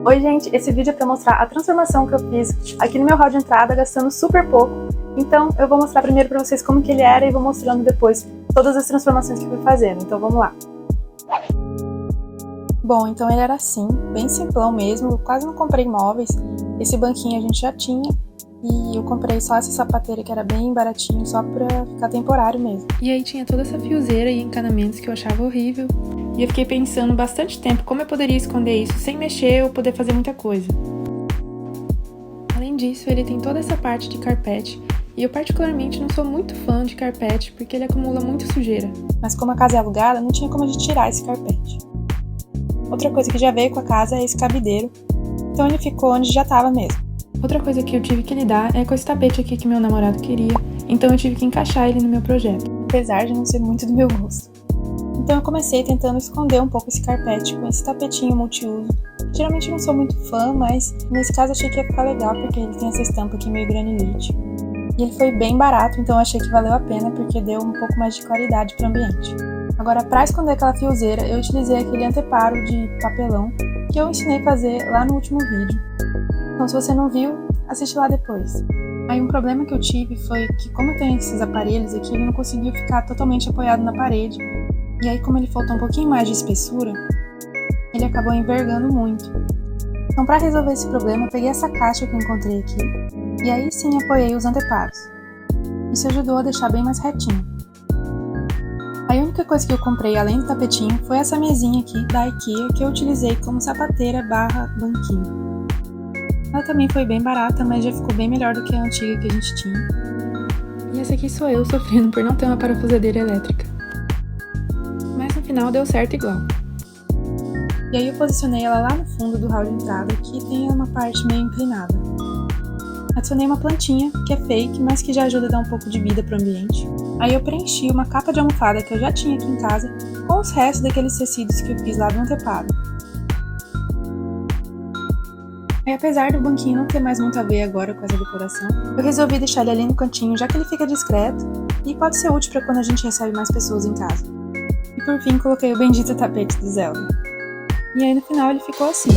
Oi gente, esse vídeo é para mostrar a transformação que eu fiz aqui no meu hall de entrada, gastando super pouco. Então eu vou mostrar primeiro para vocês como que ele era e vou mostrando depois todas as transformações que eu fui fazendo. Então vamos lá. Bom, então ele era assim, bem simplão mesmo, eu quase não comprei móveis. Esse banquinho a gente já tinha e eu comprei só essa sapateira que era bem baratinho, só pra ficar temporário mesmo. E aí tinha toda essa fiozeira e encanamentos que eu achava horrível. E eu fiquei pensando bastante tempo como eu poderia esconder isso sem mexer ou poder fazer muita coisa. Além disso, ele tem toda essa parte de carpete, e eu particularmente não sou muito fã de carpete porque ele acumula muita sujeira. Mas como a casa é alugada, não tinha como a gente tirar esse carpete. Outra coisa que já veio com a casa é esse cabideiro, então ele ficou onde já tava mesmo. Outra coisa que eu tive que lidar é com esse tapete aqui que meu namorado queria, então eu tive que encaixar ele no meu projeto. Apesar de não ser muito do meu gosto. Então eu comecei tentando esconder um pouco esse carpete com esse tapetinho multiuso. Geralmente eu não sou muito fã, mas nesse caso achei que ia ficar legal porque ele tem essa estampa aqui meio granilite. E ele foi bem barato, então eu achei que valeu a pena porque deu um pouco mais de claridade pro ambiente. Agora, para esconder aquela fiozeira, eu utilizei aquele anteparo de papelão que eu ensinei a fazer lá no último vídeo. Então se você não viu, assiste lá depois. Aí um problema que eu tive foi que como eu tenho esses aparelhos aqui, ele não conseguiu ficar totalmente apoiado na parede. E aí como ele faltou um pouquinho mais de espessura, ele acabou envergando muito. Então para resolver esse problema, eu peguei essa caixa que eu encontrei aqui, e aí sim apoiei os anteparos. Isso ajudou a deixar bem mais retinho. Aí a única coisa que eu comprei além do tapetinho foi essa mesinha aqui da IKEA que eu utilizei como sapateira barra banquinho. Ela também foi bem barata, mas já ficou bem melhor do que a antiga que a gente tinha. E essa aqui sou eu sofrendo por não ter uma parafusadeira elétrica. Mas no final deu certo igual. E aí eu posicionei ela lá no fundo do hall de entrada, que tem uma parte meio inclinada. Adicionei uma plantinha, que é fake, mas que já ajuda a dar um pouco de vida pro ambiente. Aí eu preenchi uma capa de almofada que eu já tinha aqui em casa, com os restos daqueles tecidos que eu fiz lá do anteparo. Aí apesar do banquinho não ter mais muito a ver agora com essa decoração, eu resolvi deixar ele ali no cantinho, já que ele fica discreto, e pode ser útil para quando a gente recebe mais pessoas em casa. E por fim coloquei o bendito tapete do Zelda. E aí no final ele ficou assim.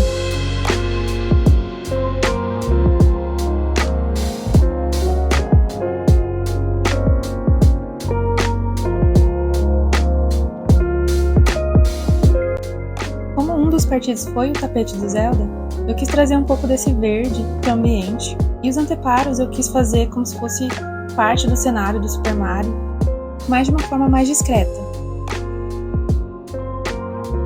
Como um dos partidos foi o tapete do Zelda, eu quis trazer um pouco desse verde para o ambiente. E os anteparos eu quis fazer como se fosse parte do cenário do Super Mario, mas de uma forma mais discreta.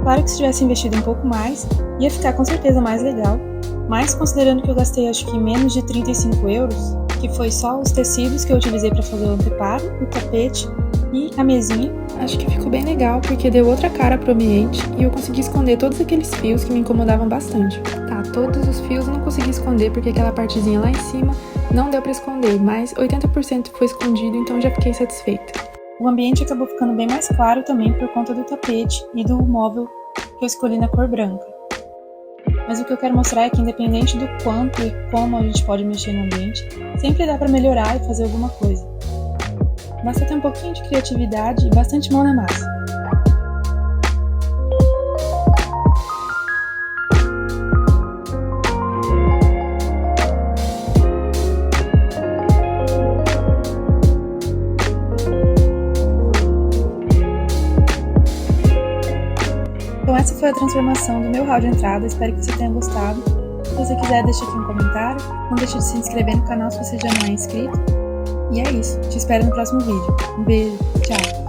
Claro que se tivesse investido um pouco mais, ia ficar com certeza mais legal, mas considerando que eu gastei acho que menos de 35 euros, que foi só os tecidos que eu utilizei para fazer o anteparo, o tapete e a mesinha, acho que ficou bem legal porque deu outra cara pro ambiente e eu consegui esconder todos aqueles fios que me incomodavam bastante. Tá, todos os fios eu não consegui esconder porque aquela partezinha lá em cima não deu pra esconder, mas 80% foi escondido, então já fiquei satisfeita. O ambiente acabou ficando bem mais claro também por conta do tapete e do móvel que eu escolhi na cor branca. Mas o que eu quero mostrar é que independente do quanto e como a gente pode mexer no ambiente, sempre dá pra melhorar e fazer alguma coisa. Basta ter um pouquinho de criatividade e bastante mão na massa. Então essa foi a transformação do meu hall de entrada, espero que você tenha gostado. Se você quiser, deixa aqui um comentário, não deixe de se inscrever no canal se você já não é inscrito. E é isso, te espero no próximo vídeo. Um beijo, tchau!